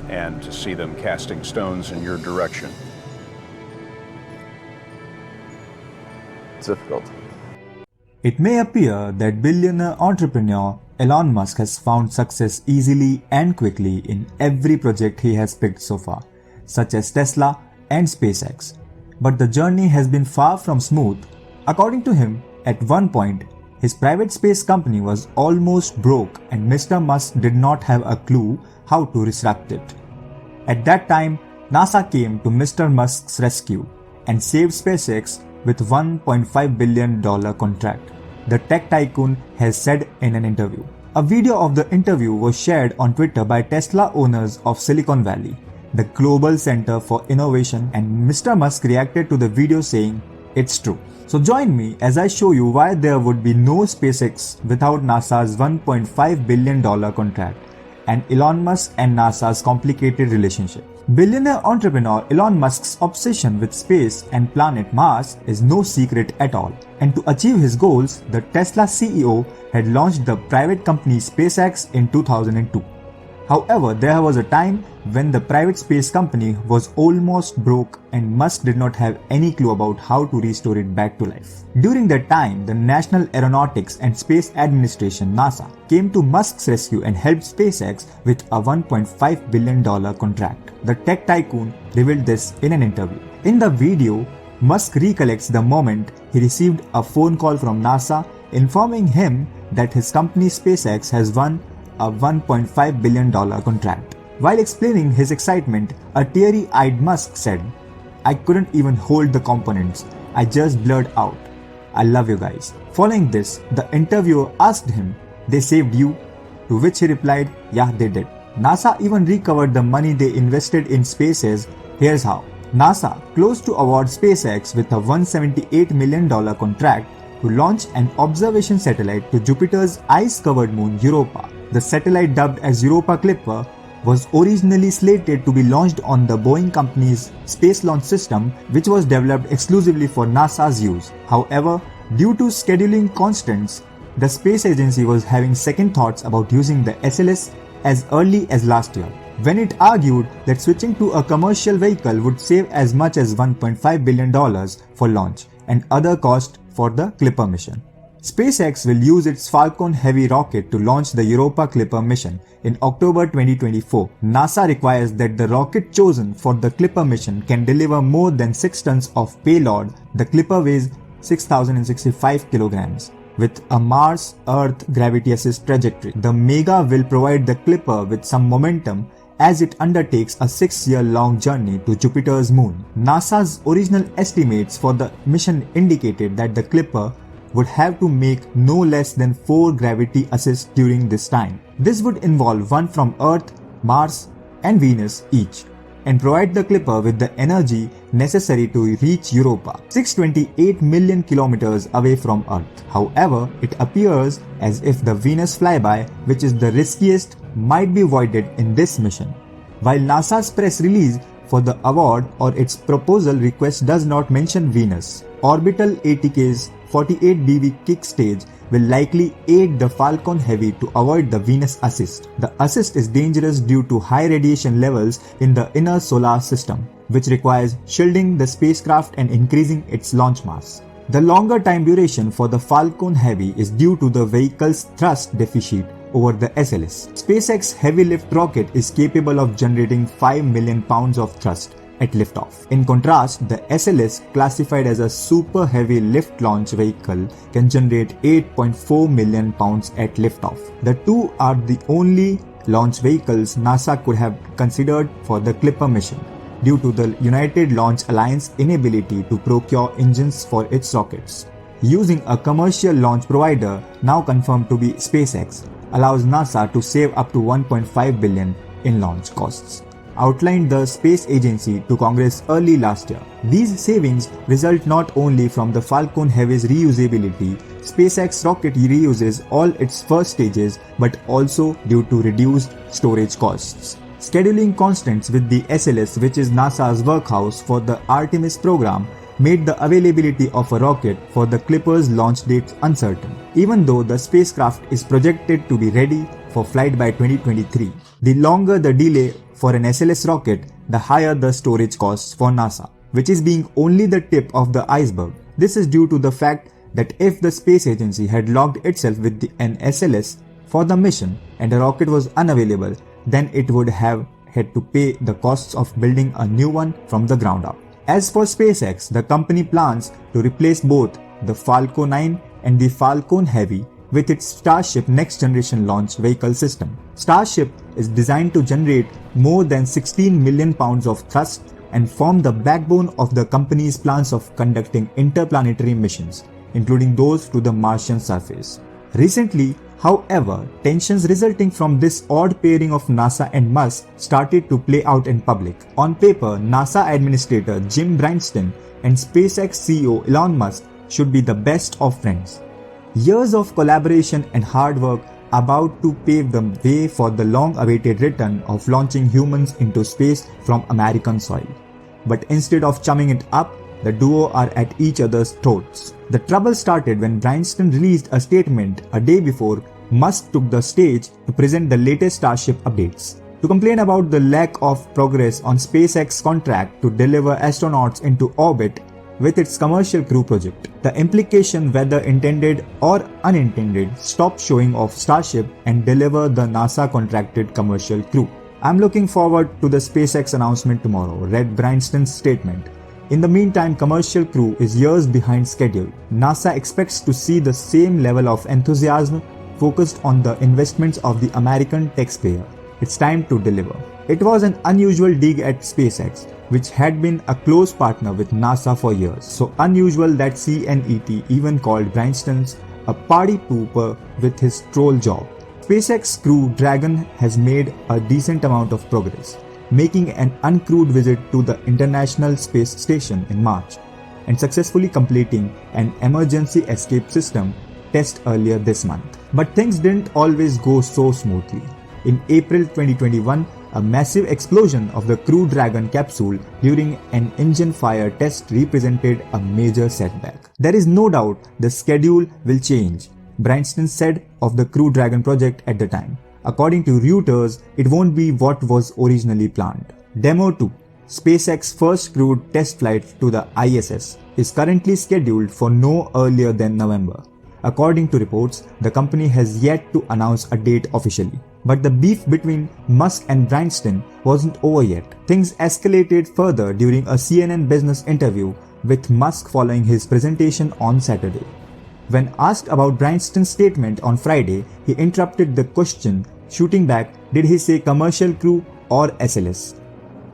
and to see them casting stones in your direction? It's difficult. It may appear that billionaire entrepreneur Elon Musk has found success easily and quickly in every project he has picked so far, such as Tesla and SpaceX. But the journey has been far from smooth. According to him, at one point, his private space company was almost broke and Mr. Musk did not have a clue how to resurrect it. At that time, NASA came to Mr. Musk's rescue and saved SpaceX with $1.5 billion contract, the tech tycoon has said in an interview. A video of the interview was shared on Twitter by Tesla owners of Silicon Valley, the global center for innovation, and Mr. Musk reacted to the video saying, "It's true." So join me as I show you why there would be no SpaceX without NASA's $1.5 billion contract and Elon Musk and NASA's complicated relationship. Billionaire entrepreneur Elon Musk's obsession with space and planet Mars is no secret at all. And to achieve his goals, the Tesla CEO had launched the private company SpaceX in 2002. However, there was a time when the private space company was almost broke and Musk did not have any clue about how to restore it back to life. During that time, the National Aeronautics and Space Administration (NASA) came to Musk's rescue and helped SpaceX with a $1.5 billion contract. The tech tycoon revealed this in an interview. In the video, Musk recollects the moment he received a phone call from NASA informing him that his company SpaceX has won a $1.5 billion contract. While explaining his excitement, a teary-eyed Musk said, "I couldn't even hold the components. I just blurred out, 'I love you guys.'" Following this, the interviewer asked him, "They saved you?" To which he replied, "Yeah, they did." NASA even recovered the money they invested in SpaceX. Here's how. NASA closed to award SpaceX with a $178 million contract to launch an observation satellite to Jupiter's ice-covered moon Europa. The satellite, dubbed as Europa Clipper, was originally slated to be launched on the Boeing company's Space Launch System, which was developed exclusively for NASA's use. However, due to scheduling constraints, the space agency was having second thoughts about using the SLS as early as last year, when it argued that switching to a commercial vehicle would save as much as $1.5 billion for launch and other costs for the Clipper mission. SpaceX will use its Falcon Heavy rocket to launch the Europa Clipper mission in October 2024. NASA requires that the rocket chosen for the Clipper mission can deliver more than 6 tons of payload. The Clipper weighs 6,065 kilograms. With a Mars-Earth gravity assist trajectory, the Mega will provide the Clipper with some momentum as it undertakes a 6-year-long journey to Jupiter's moon. NASA's original estimates for the mission indicated that the Clipper would have to make no less than 4 gravity assists during this time. This would involve one from Earth, Mars, and Venus each, and provide the Clipper with the energy necessary to reach Europa, 628 million kilometers away from Earth. However, it appears as if the Venus flyby, which is the riskiest, might be avoided in this mission. While NASA's press release for the award or its proposal request does not mention Venus, Orbital ATK's 48 BV kick stage will likely aid the Falcon Heavy to avoid the Venus assist. The assist is dangerous due to high radiation levels in the inner solar system, which requires shielding the spacecraft and increasing its launch mass. The longer time duration for the Falcon Heavy is due to the vehicle's thrust deficit over the SLS. SpaceX Heavy Lift rocket is capable of generating 5 million pounds of thrust at liftoff. In contrast, the SLS, classified as a super heavy lift launch vehicle, can generate 8.4 million pounds at liftoff. The two are the only launch vehicles NASA could have considered for the Clipper mission, due to the United Launch Alliance inability to procure engines for its rockets. Using a commercial launch provider, now confirmed to be SpaceX, allows NASA to save up to $1.5 billion in launch costs, outlined the space agency to Congress early last year. These savings result not only from the Falcon Heavy's reusability, SpaceX rocket reuses all its first stages, but also due to reduced storage costs. Scheduling constraints with the SLS, which is NASA's workhorse for the Artemis program, made the availability of a rocket for the Clipper's launch date uncertain. Even though the spacecraft is projected to be ready for flight by 2023. The longer the delay for an SLS rocket, the higher the storage costs for NASA, which is being only the tip of the iceberg. This is due to the fact that if the space agency had locked itself with an SLS for the mission and the rocket was unavailable, then it would have had to pay the costs of building a new one from the ground up. As for SpaceX, the company plans to replace both the Falcon 9 and the Falcon Heavy with its Starship next generation launch vehicle system. Starship is designed to generate more than 16 million pounds of thrust and form the backbone of the company's plans of conducting interplanetary missions, including those to the Martian surface. Recently, however, tensions resulting from this odd pairing of NASA and Musk started to play out in public. On paper, NASA Administrator Jim Brinston and SpaceX CEO Elon Musk should be the best of friends. Years of collaboration and hard work about to pave the way for the long-awaited return of launching humans into space from American soil. But instead of chumming it up, the duo are at each other's throats. The trouble started when Brinston released a statement a day before Musk took the stage to present the latest Starship updates. To complain about the lack of progress on SpaceX's contract to deliver astronauts into orbit with its commercial crew project. The implication, whether intended or unintended, stop showing off Starship and deliver the NASA contracted commercial crew. I'm looking forward to the SpaceX announcement tomorrow, read Brinston's statement. In the meantime, commercial crew is years behind schedule. NASA expects to see the same level of enthusiasm focused on the investments of the American taxpayer. It's time to deliver. It was an unusual dig at SpaceX, which had been a close partner with NASA for years. So unusual that CNET even called Brinston's a party pooper with his troll job. SpaceX Crew Dragon has made a decent amount of progress, making an uncrewed visit to the International Space Station in March and successfully completing an emergency escape system test earlier this month. But things didn't always go so smoothly. In April 2021, a massive explosion of the Crew Dragon capsule during an engine fire test represented a major setback. There is no doubt the schedule will change, Brinston said of the Crew Dragon project at the time. According to Reuters, it won't be what was originally planned. Demo 2, SpaceX's first crewed test flight to the ISS, is currently scheduled for no earlier than November. According to reports, the company has yet to announce a date officially. But the beef between Musk and Brinston wasn't over yet. Things escalated further during a CNN Business interview with Musk following his presentation on Saturday. When asked about Brinston's statement on Friday, he interrupted the question, shooting back, did he say commercial crew or SLS?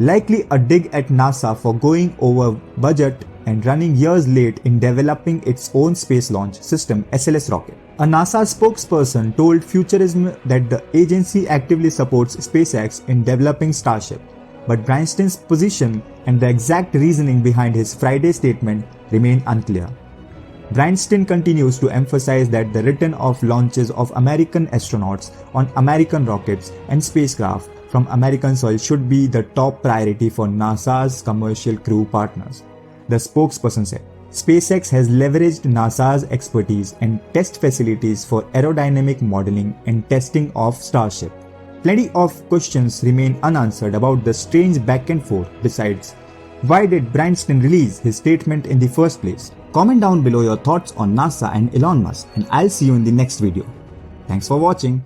Likely a dig at NASA for going over budget and running years late in developing its own space launch system SLS rocket. A NASA spokesperson told Futurism that the agency actively supports SpaceX in developing Starship, but Brinston's position and the exact reasoning behind his Friday statement remain unclear. Brinston continues to emphasize that the return of launches of American astronauts on American rockets and spacecraft from American soil should be the top priority for NASA's commercial crew partners, the spokesperson said. SpaceX has leveraged NASA's expertise and test facilities for aerodynamic modeling and testing of Starship. Plenty of questions remain unanswered about the strange back and forth. Besides, why did Brinston release his statement in the first place? Comment down below your thoughts on NASA and Elon Musk, and I'll see you in the next video. Thanks for watching.